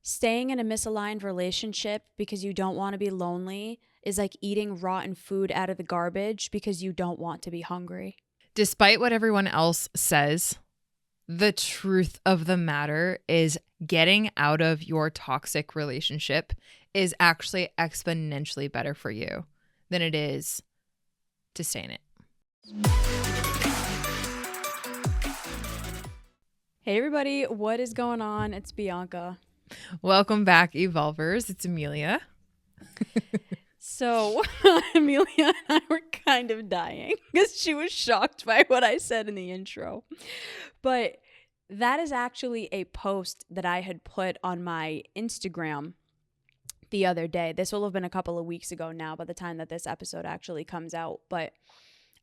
Staying in a misaligned relationship because you don't want to be lonely is like eating rotten food out of the garbage because you don't want to be hungry. Despite what everyone else says, the truth of the matter is getting out of your toxic relationship is actually exponentially better for you than it is to stay in it. Hey everybody, what is going on? It's Bianca. Welcome back, Evolvers. It's Emilia. So Emilia and I were kind of dying because she was shocked by what I said in the intro. But that is actually a post that I had put on my Instagram the other day. This will have been a couple of weeks ago now by the time that this episode actually comes out. But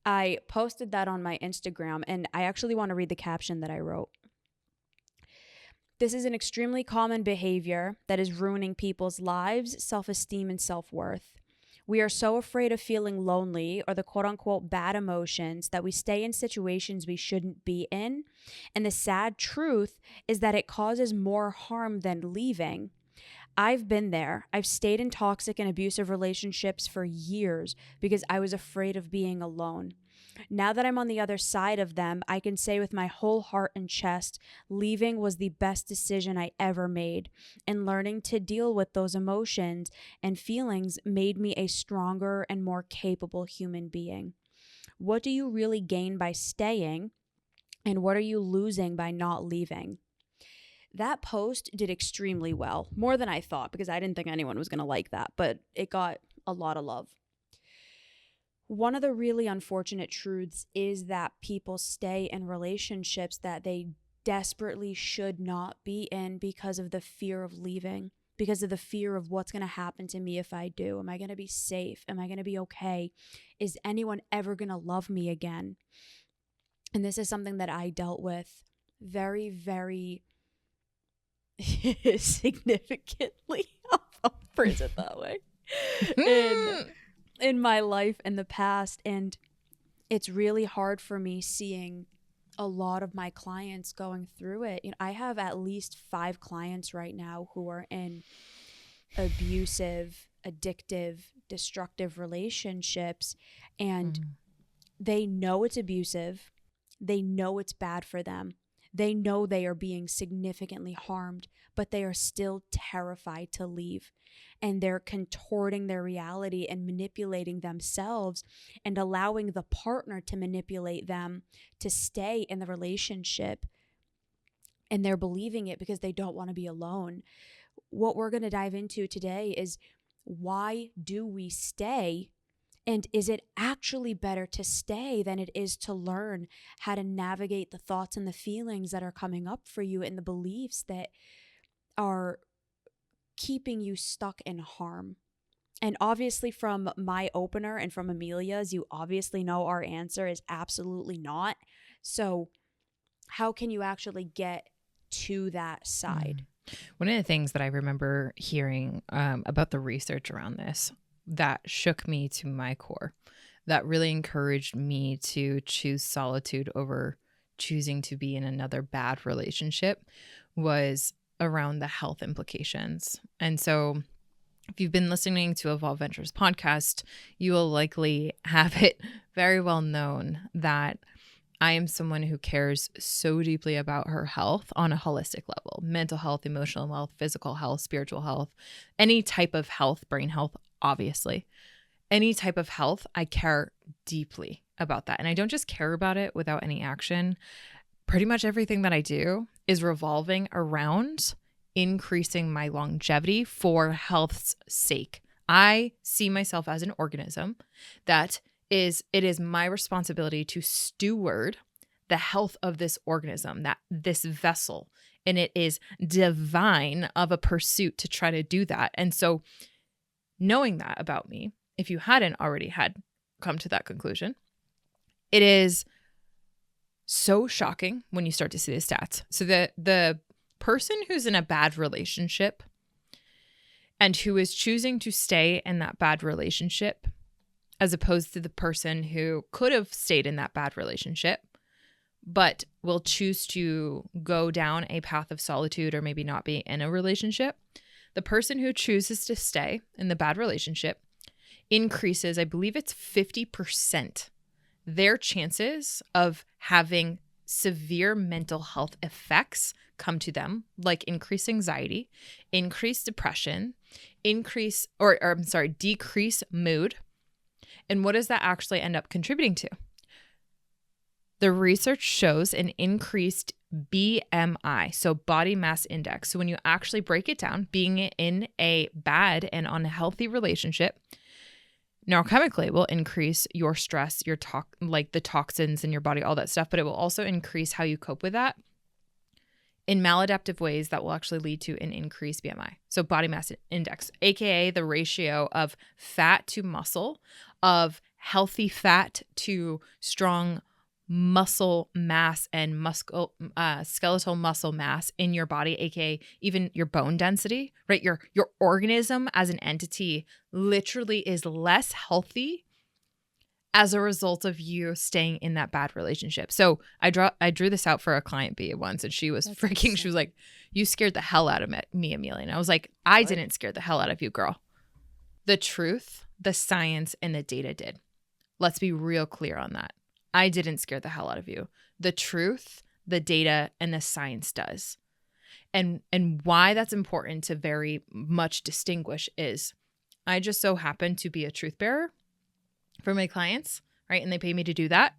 I posted that on my Instagram, and I actually want to read the caption that I wrote. This is an extremely common behavior that is ruining people's lives, self-esteem, and self-worth. We are so afraid of feeling lonely or the quote-unquote bad emotions that we stay in situations we shouldn't be in. And the sad truth is that it causes more harm than leaving. I've been there. I've stayed in toxic and abusive relationships for years because I was afraid of being alone. Now that I'm on the other side of them, I can say with my whole heart and chest, leaving was the best decision I ever made. And learning to deal with those emotions and feelings made me a stronger and more capable human being. What do you really gain by staying? And what are you losing by not leaving? That post did extremely well, more than I thought, because I didn't think anyone was going to like that, but it got a lot of love. One of the really unfortunate truths is that people stay in relationships that they desperately should not be in because of the fear of leaving, because of the fear of what's going to happen to me if I do. Am I going to be safe? Am I going to be okay? Is anyone ever going to love me again? And this is something that I dealt with very, very significantly. I'll phrase it that way. In my life in the past, and it's really hard for me seeing a lot of my clients going through it. I have at least 5 clients right now who are in abusive, addictive, destructive relationships, and they know it's abusive. They know it's bad for them. They know they are being significantly harmed, but they are still terrified to leave. And they're contorting their reality and manipulating themselves and allowing the partner to manipulate them to stay in the relationship. And they're believing it because they don't want to be alone. What we're going to dive into today is, why do we stay? And is it actually better to stay than it is to learn how to navigate the thoughts and the feelings that are coming up for you and the beliefs that are keeping you stuck in harm? And obviously from my opener and from Emilia's, you obviously know our answer is absolutely not. So how can you actually get to that side? One of the things that I remember hearing about the research around this that shook me to my core, that really encouraged me to choose solitude over choosing to be in another bad relationship, was around the health implications. And so if you've been listening to Evolve Ventures podcast, you will likely have it very well known that I am someone who cares so deeply about her health on a holistic level: mental health, emotional health, physical health, spiritual health, any type of health, brain health, obviously. Any type of health, I care deeply about that. And I don't just care about it without any action. Pretty much everything that I do is revolving around increasing my longevity for health's sake. I see myself as an organism that it is my responsibility to steward the health of this organism, that this vessel, and it is divine of a pursuit to try to do that. And so knowing that about me, if you hadn't already had come to that conclusion, it is so shocking when you start to see the stats. So the person who's in a bad relationship and who is choosing to stay in that bad relationship, as opposed to the person who could have stayed in that bad relationship, but will choose to go down a path of solitude or maybe not be in a relationship, the person who chooses to stay in the bad relationship increases, I believe it's 50%, their chances of having severe mental health effects come to them, like increased anxiety, increased depression, decrease mood. And what does that actually end up contributing to? The research shows an increased BMI, so body mass index. So when you actually break it down, being in a bad and unhealthy relationship neurochemically will increase your stress, like the toxins in your body, all that stuff, but it will also increase how you cope with that in maladaptive ways that will actually lead to an increased BMI. So body mass index, aka the ratio of fat to muscle, of healthy fat to strong muscle mass and skeletal muscle mass in your body, aka even your bone density, right? Your organism as an entity literally is less healthy as a result of you staying in that bad relationship. So I drew this out for a client B once, and she was freaking. She was like, "You scared the hell out of me, Emilia." And I was like, "I didn't scare the hell out of you, girl. The truth, the science, and the data did. Let's be real clear on that. I didn't scare the hell out of you. The truth, the data, and the science does." And why that's important to very much distinguish is I just so happen to be a truth bearer for my clients, right? And they pay me to do that.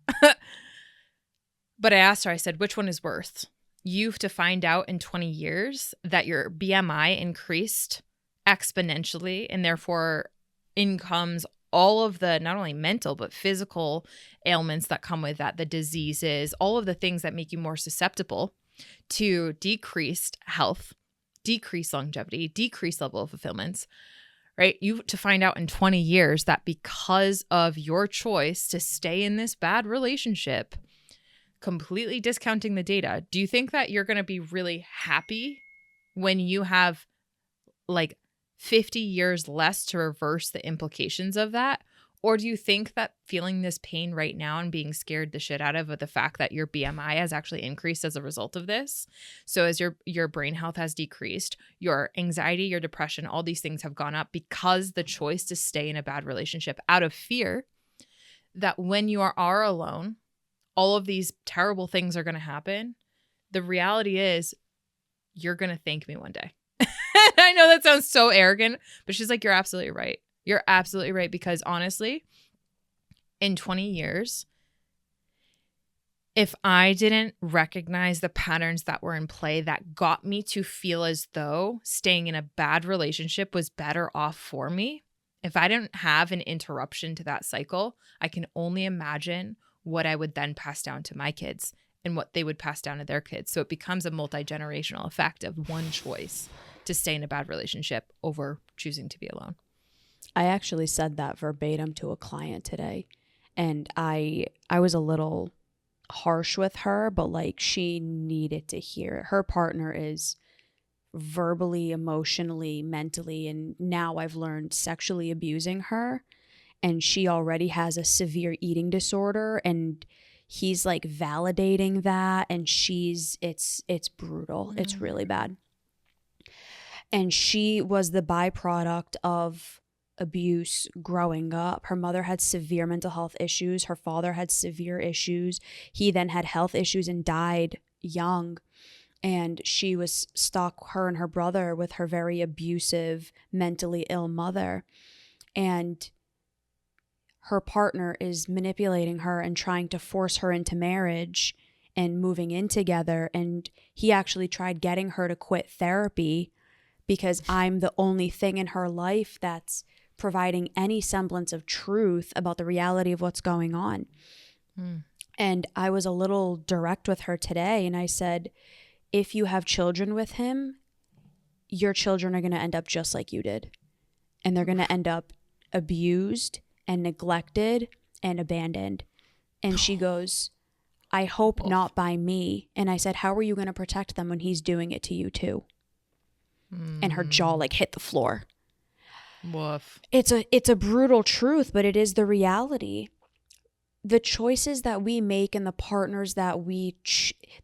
But I asked her, I said, which one is worse? You to find out in 20 years that your BMI increased exponentially, and therefore in comes all of the not only mental but physical ailments that come with that, the diseases, all of the things that make you more susceptible to decreased health, decreased longevity, decreased level of fulfillments, right? You to find out in 20 years that because of your choice to stay in this bad relationship, completely discounting the data, do you think that you're going to be really happy when you have like 50 years less to reverse the implications of that? Or do you think that feeling this pain right now and being scared the shit out of the fact that your BMI has actually increased as a result of this? So as your brain health has decreased, your anxiety, your depression, all these things have gone up because the choice to stay in a bad relationship out of fear that when you are alone, all of these terrible things are going to happen. The reality is you're going to thank me one day. I know that sounds so arrogant, but she's like, you're absolutely right. You're absolutely right. Because honestly, in 20 years, if I didn't recognize the patterns that were in play that got me to feel as though staying in a bad relationship was better off for me, if I didn't have an interruption to that cycle, I can only imagine what I would then pass down to my kids and what they would pass down to their kids. So it becomes a multi-generational effect of one choice to stay in a bad relationship over choosing to be alone. I actually said that verbatim to a client today, and I was a little harsh with her, but like she needed to hear it. Her partner is verbally, emotionally, mentally, and now I've learned sexually abusing her, and she already has a severe eating disorder, and he's like validating that, and it's brutal. It's really bad. And she was the byproduct of abuse growing up. Her mother had severe mental health issues. Her father had severe issues. He then had health issues and died young. And she was stuck, her and her brother, with her very abusive, mentally ill mother. And her partner is manipulating her and trying to force her into marriage and moving in together. And he actually tried getting her to quit therapy because I'm the only thing in her life that's providing any semblance of truth about the reality of what's going on. And I was a little direct with her today, and I said, if you have children with him, your children are going to end up just like you did. And they're going to end up abused and neglected and abandoned. And she goes, I hope not by me. And I said, how are you going to protect them when he's doing it to you too? And her jaw like hit the floor. Woof. It's a brutal truth, but it is the reality. the choices that we make and the partners that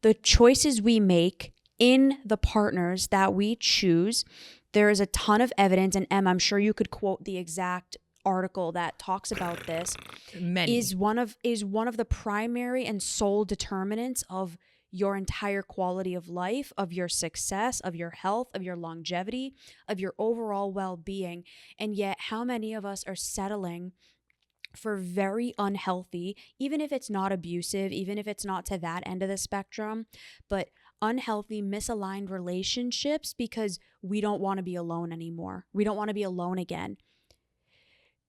the choices we make in the partners that we choose, there is a ton of evidence, and Em, I'm sure you could quote the exact article that talks about this. Many. Is one of the primary and sole determinants of your entire quality of life, of your success, of your health, of your longevity, of your overall well-being. And yet, how many of us are settling for very unhealthy, even if it's not abusive, even if it's not to that end of the spectrum, but unhealthy, misaligned relationships because we don't want to be alone anymore. We don't want to be alone again.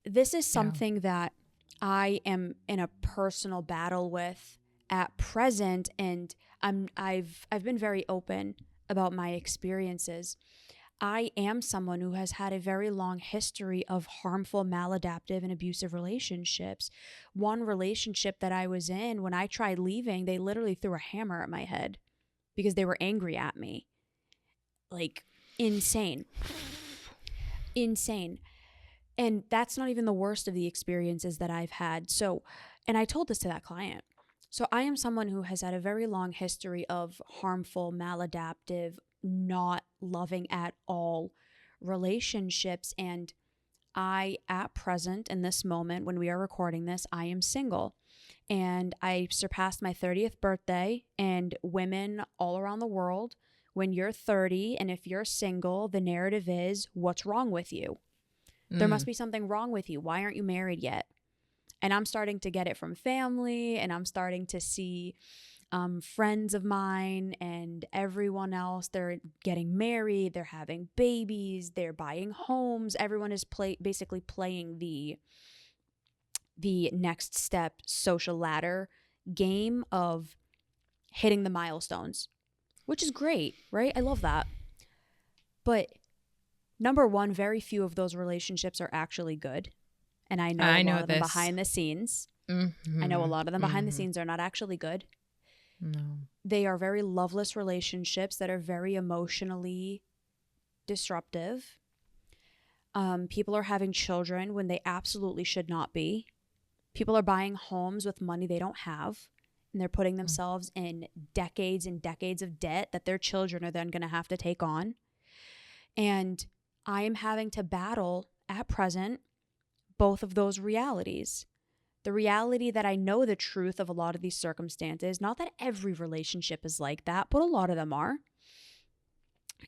This is something that I am in a personal battle with at present, and I've been very open about my experiences. I am someone who has had a very long history of harmful, maladaptive, and abusive relationships. One relationship that I was in, when I tried leaving, they literally threw a hammer at my head because they were angry at me. Like, insane. Insane. And that's not even the worst of the experiences that I've had. So, and I told this to that client. So I am someone who has had a very long history of harmful, maladaptive, not loving at all relationships. And I, at present, in this moment, when we are recording this, I am single. And I surpassed my 30th birthday, and women all around the world, when you're 30 and if you're single, the narrative is, what's wrong with you? There must be something wrong with you. Why aren't you married yet? And I'm starting to get it from family, and I'm starting to see friends of mine and everyone else. They're getting married, they're having babies, they're buying homes. Everyone is basically playing the next step social ladder game of hitting the milestones, which is great, right? I love that. But number one, very few of those relationships are actually good. And I know a lot of them behind the scenes. I know a lot of them behind the scenes are not actually good. No. They are very loveless relationships that are very emotionally disruptive. People are having children when they absolutely should not be. People are buying homes with money they don't have, and they're putting themselves in decades and decades of debt that their children are then going to have to take on. And I am having to battle at present both of those realities. The reality that I know the truth of a lot of these circumstances, not that every relationship is like that, but a lot of them are.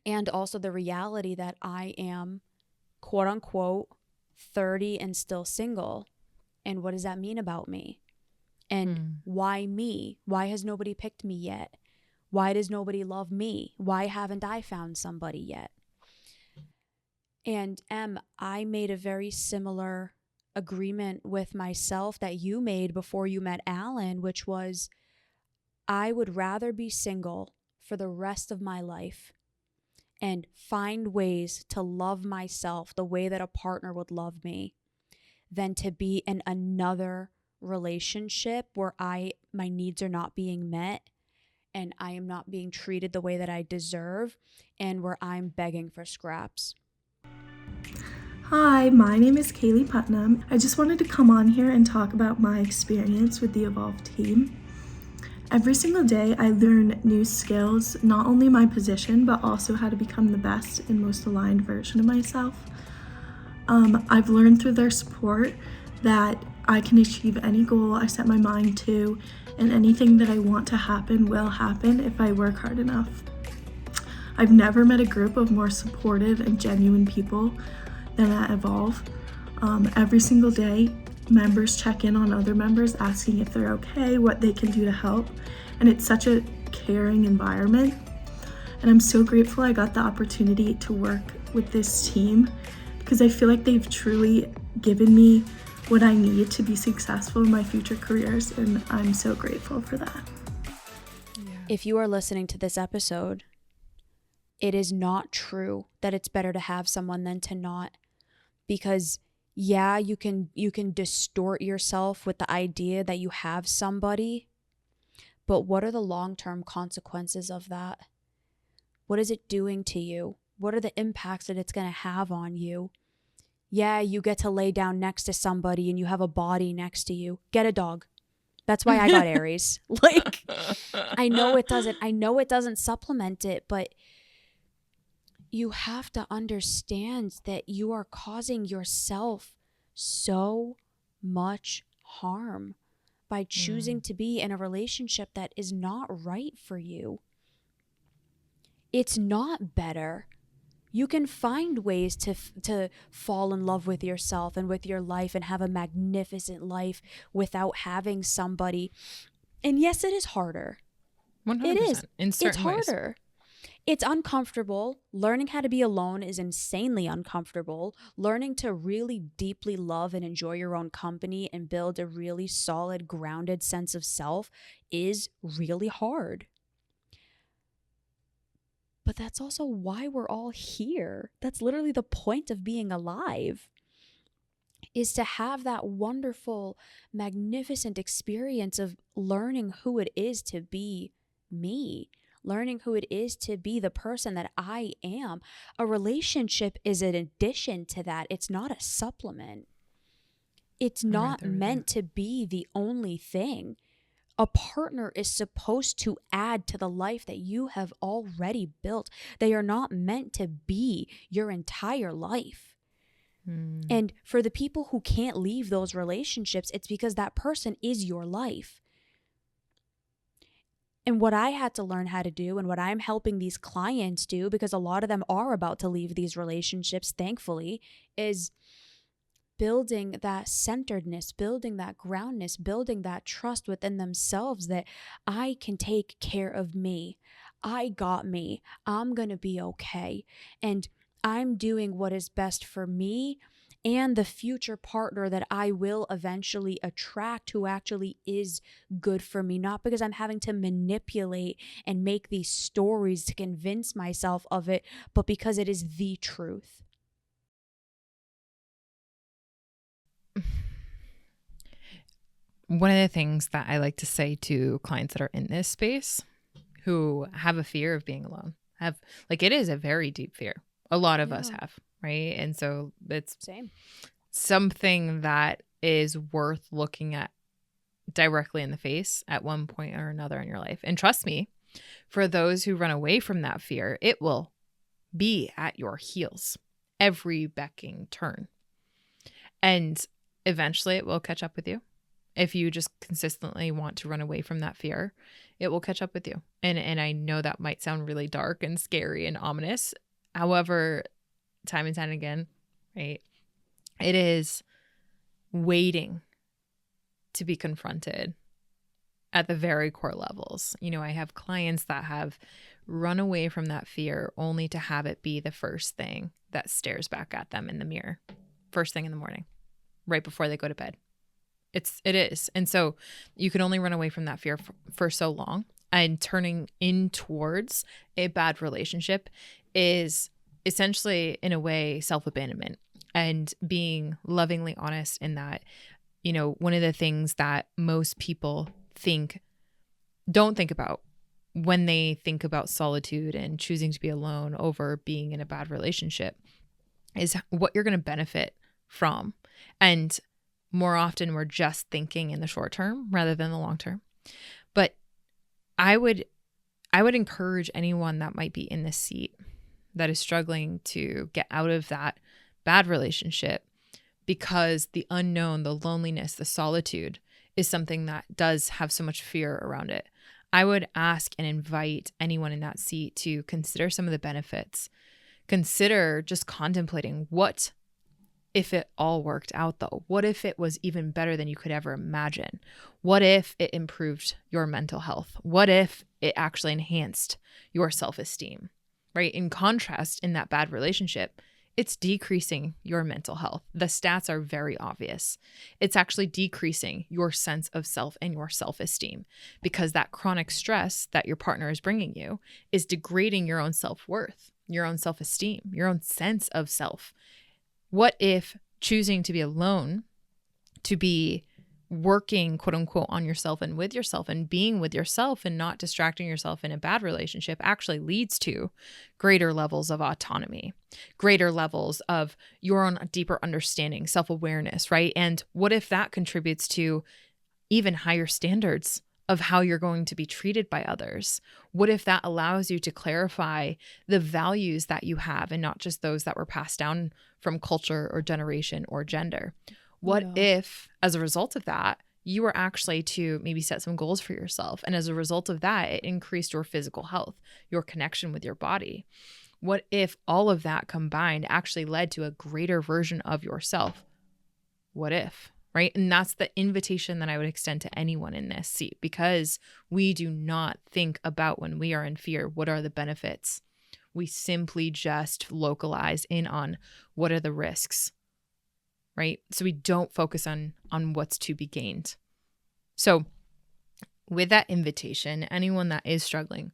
And also the reality that I am, quote unquote, 30 and still single. And what does that mean about me? And why me? Why has nobody picked me yet? Why does nobody love me? Why haven't I found somebody yet? And I made a very similar agreement with myself that you made before you met Alan, which was I would rather be single for the rest of my life and find ways to love myself the way that a partner would love me than to be in another relationship where my needs are not being met and I am not being treated the way that I deserve and where I'm begging for scraps. Hi, my name is Kayleigh Putnam. I just wanted to come on here and talk about my experience with the Evolve team. Every single day I learn new skills, not only my position, but also how to become the best and most aligned version of myself. I've learned through their support that I can achieve any goal I set my mind to, and anything that I want to happen will happen if I work hard enough. I've never met a group of more supportive and genuine people than at Evolve. Every single day, members check in on other members, asking if they're okay, what they can do to help, and it's such a caring environment. And I'm so grateful I got the opportunity to work with this team because I feel like they've truly given me what I need to be successful in my future careers, and I'm so grateful for that. If you are listening to this episode, it is not true that it's better to have someone than to not. Because yeah, you can distort yourself with the idea that you have somebody, but what are the long-term consequences of that? What is it doing to you? What are the impacts that it's going to have on you? Yeah, you get to lay down next to somebody and you have a body next to you. Get a dog. That's why I got Aries. Like, I know it doesn't supplement it, but you have to understand that you are causing yourself so much harm by choosing to be in a relationship that is not right for you. It's not better. You can find ways to fall in love with yourself and with your life and have a magnificent life without having somebody. And yes, it is harder. 100%. It is. In certain ways. It's harder. It's uncomfortable. Learning how to be alone is insanely uncomfortable. Learning to really deeply love and enjoy your own company and build a really solid, grounded sense of self is really hard. But that's also why we're all here. That's literally the point of being alive, is to have that wonderful, magnificent experience of learning who it is to be me, learning who it is to be the person that I am. A relationship is an addition to that. It's not a supplement. It's not meant to be the only thing. A partner is supposed to add to the life that you have already built. They are not meant to be your entire life. And for the people who can't leave those relationships, it's because that person is your life. And what I had to learn how to do, and what I'm helping these clients do, because a lot of them are about to leave these relationships, thankfully, is building that centeredness, building that groundness, building that trust within themselves that I can take care of me. I got me. I'm going to be okay. And I'm doing what is best for me and the future partner that I will eventually attract, who actually is good for me, not because I'm having to manipulate and make these stories to convince myself of it, but because it is the truth. One of the things that I like to say to clients that are in this space who have a fear of being alone, it is a very deep fear. A lot of us have, right? And so it's something that is worth looking at directly in the face at one point or another in your life. And trust me, for those who run away from that fear, it will be at your heels every becking turn. And eventually it will catch up with you. If you just consistently want to run away from that fear, it will catch up with you. And I know that might sound really dark and scary and ominous. However, time and time again, right, it is waiting to be confronted at the very core levels. You know, I have clients that have run away from that fear only to have it be the first thing that stares back at them in the mirror, first thing in the morning, right before they go to bed. It is. And so you can only run away from that fear for so long. And turning in towards a bad relationship is essentially, in a way, self-abandonment, and being lovingly honest in that. You know, one of the things that most people don't think about when they think about solitude and choosing to be alone over being in a bad relationship is what you're going to benefit from. And more often we're just thinking in the short term rather than the long term. But I would encourage anyone that might be in this seat that is struggling to get out of that bad relationship, because the unknown, the loneliness, the solitude is something that does have so much fear around it. I would ask and invite anyone in that seat to consider some of the benefits. Consider just contemplating, what if it all worked out though? What if it was even better than you could ever imagine? What if it improved your mental health? What if it actually enhanced your self-esteem, right? In contrast, in that bad relationship, it's decreasing your mental health. The stats are very obvious. It's actually decreasing your sense of self and your self-esteem, because that chronic stress that your partner is bringing you is degrading your own self-worth, your own self-esteem, your own sense of self. What if choosing to be alone, to be working, quote unquote, on yourself and with yourself and being with yourself and not distracting yourself in a bad relationship actually leads to greater levels of autonomy, greater levels of your own deeper understanding, self-awareness, right? And what if that contributes to even higher standards of how you're going to be treated by others? What if that allows you to clarify the values that you have and not just those that were passed down from culture or generation or gender? What if, as a result of that, you were actually to maybe set some goals for yourself, and as a result of that, it increased your physical health, your connection with your body? What if all of that combined actually led to a greater version of yourself? What if, right? And that's the invitation that I would extend to anyone in this seat, because we do not think about, when we are in fear, what are the benefits? We simply just localize in on what are the risks, right? So we don't focus on what's to be gained. So with that invitation, anyone that is struggling,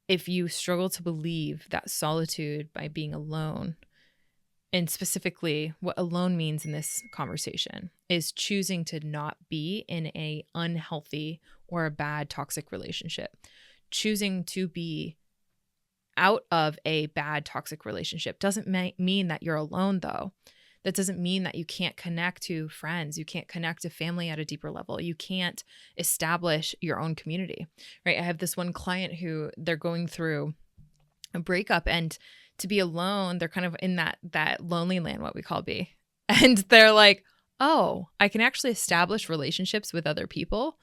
if you struggle to believe that solitude by being alone, and specifically what alone means in this conversation is choosing to not be in a unhealthy or a bad toxic relationship, choosing to be out of a bad toxic relationship doesn't mean that you're alone, though. That doesn't mean that you can't connect to friends. You can't connect to family at a deeper level. You can't establish your own community, right? I have this one client who they're going through a breakup, and to be alone, they're kind of in that lonely land, what we call B. And they're like, oh, I can actually establish relationships with other people,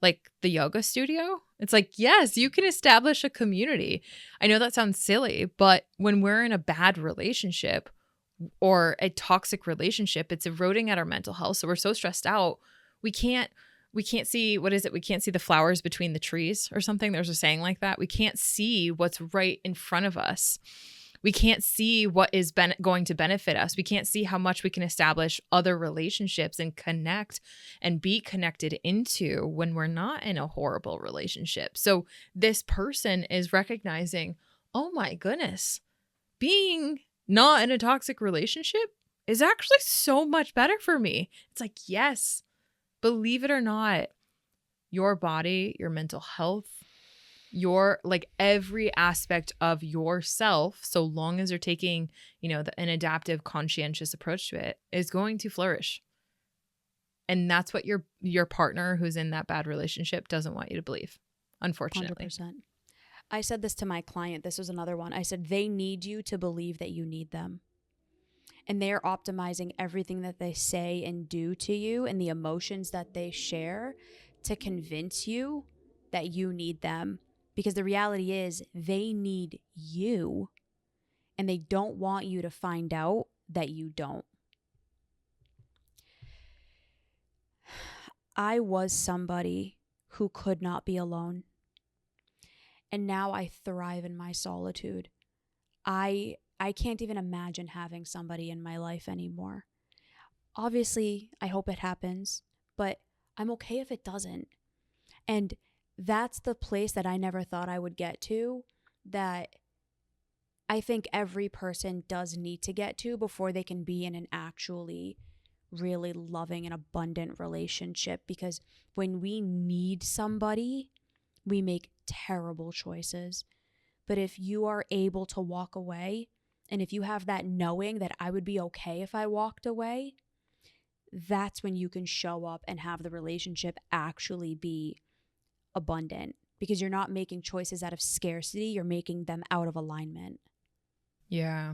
like the yoga studio. It's like, yes, you can establish a community. I know that sounds silly, but when we're in a bad relationship or a toxic relationship, it's eroding at our mental health. So we're so stressed out. We can't see, what is it? We can't see the flowers between the trees or something. There's a saying like that. We can't see what's right in front of us. We can't see what is going to benefit us. We can't see how much we can establish other relationships and connect and be connected into when we're not in a horrible relationship. So this person is recognizing, oh my goodness, being not in a toxic relationship is actually so much better for me. It's like, yes, believe it or not, your body, your mental health, your like every aspect of yourself, so long as you're taking, an adaptive, conscientious approach to it, is going to flourish. And that's what your partner who's in that bad relationship doesn't want you to believe, unfortunately. 100%. I said this to my client. This was another one. I said, they need you to believe that you need them. And they're optimizing everything that they say and do to you and the emotions that they share to convince you that you need them. Because the reality is they need you, and they don't want you to find out that you don't. I was somebody who could not be alone. And now I thrive in my solitude. I can't even imagine having somebody in my life anymore. Obviously, I hope it happens, but I'm okay if it doesn't. And that's the place that I never thought I would get to, that I think every person does need to get to before they can be in an actually really loving and abundant relationship. Because when we need somebody, we make terrible choices. But if you are able to walk away, and if you have that knowing that I would be okay if I walked away, that's when you can show up and have the relationship actually be abundant, because you're not making choices out of scarcity, you're making them out of alignment. Yeah.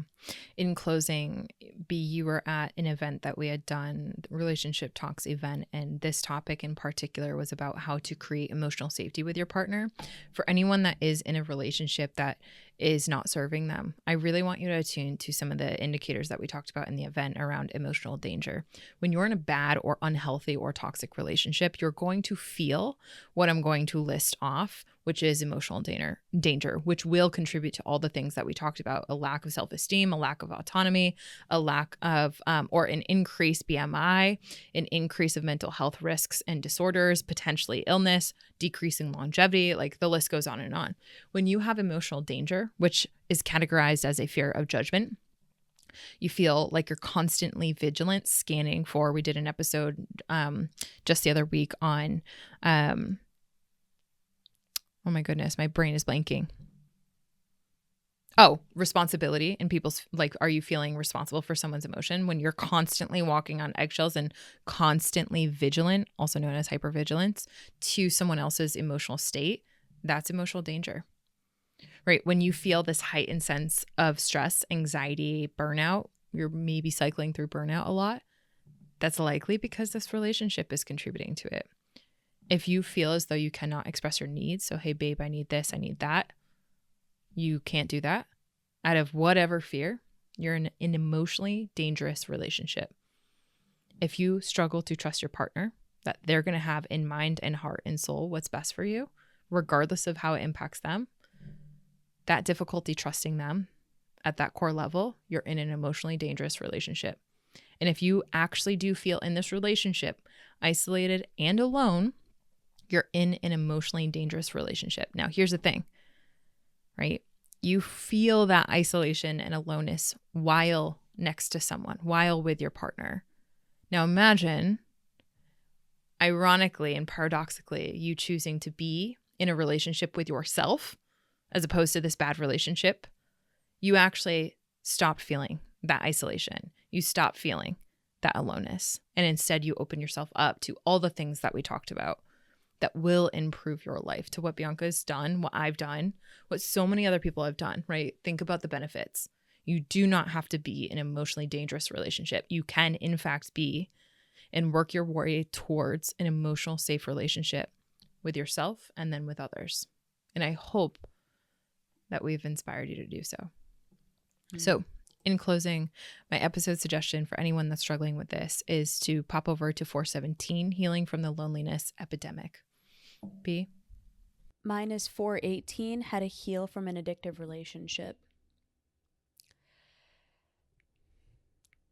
In closing, B, you were at an event that we had done, the Relationship Talks event, and this topic in particular was about how to create emotional safety with your partner. For anyone that is in a relationship that is not serving them, I really want you to attune to some of the indicators that we talked about in the event around emotional danger. When you're in a bad or unhealthy or toxic relationship, you're going to feel what I'm going to list off, which is emotional danger, which will contribute to all the things that we talked about: a lack of self-esteem, a lack of autonomy, a lack of, or an increased BMI, an increase of mental health risks and disorders, potentially illness, decreasing longevity, like the list goes on and on. When you have emotional danger, which is categorized as a fear of judgment, you feel like you're constantly vigilant, scanning for, we did an episode just the other week on, oh my goodness, my brain is blanking. Oh, responsibility in people's, like, are you feeling responsible for someone's emotion when you're constantly walking on eggshells and constantly vigilant, also known as hypervigilance, to someone else's emotional state? That's emotional danger, right? When you feel this heightened sense of stress, anxiety, burnout, you're maybe cycling through burnout a lot. That's likely because this relationship is contributing to it. If you feel as though you cannot express your needs, so, hey, babe, I need this, I need that, you can't do that out of whatever fear, you're in an emotionally dangerous relationship. If you struggle to trust your partner, that they're going to have in mind and heart and soul what's best for you, regardless of how it impacts them, that difficulty trusting them at that core level, you're in an emotionally dangerous relationship. And if you actually do feel in this relationship isolated and alone, you're in an emotionally dangerous relationship. Now, here's the thing, right? You feel that isolation and aloneness while next to someone, while with your partner. Now, imagine, ironically and paradoxically, you choosing to be in a relationship with yourself as opposed to this bad relationship. You actually stop feeling that isolation. You stop feeling that aloneness. And instead, you open yourself up to all the things that we talked about that will improve your life, to what Bianca's done, what I've done, what so many other people have done, right? Think about the benefits. You do not have to be in an emotionally dangerous relationship. You can, in fact, be and work your way towards an emotional safe relationship with yourself and then with others. And I hope that we've inspired you to do so. So, in closing, my episode suggestion for anyone that's struggling with this is to pop over to 417, Healing from the Loneliness Epidemic. B? Mine is 418, How to Heal from an Addictive Relationship.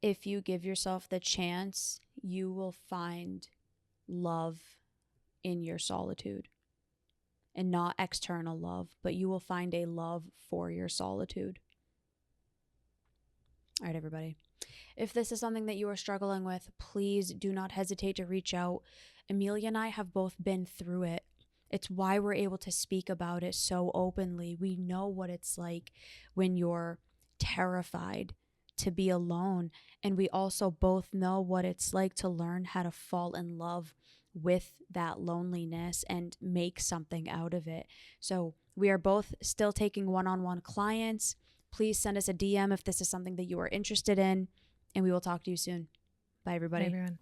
If you give yourself the chance, you will find love in your solitude. And not external love, but you will find a love for your solitude. All right, everybody. If this is something that you are struggling with, please do not hesitate to reach out. Emilia and I have both been through it. It's why we're able to speak about it so openly. We know what it's like when you're terrified to be alone. And we also both know what it's like to learn how to fall in love with that loneliness and make something out of it. So we are both still taking one-on-one clients. Please send us a DM if this is something that you are interested in, and we will talk to you soon. Bye, everybody. Bye, everyone.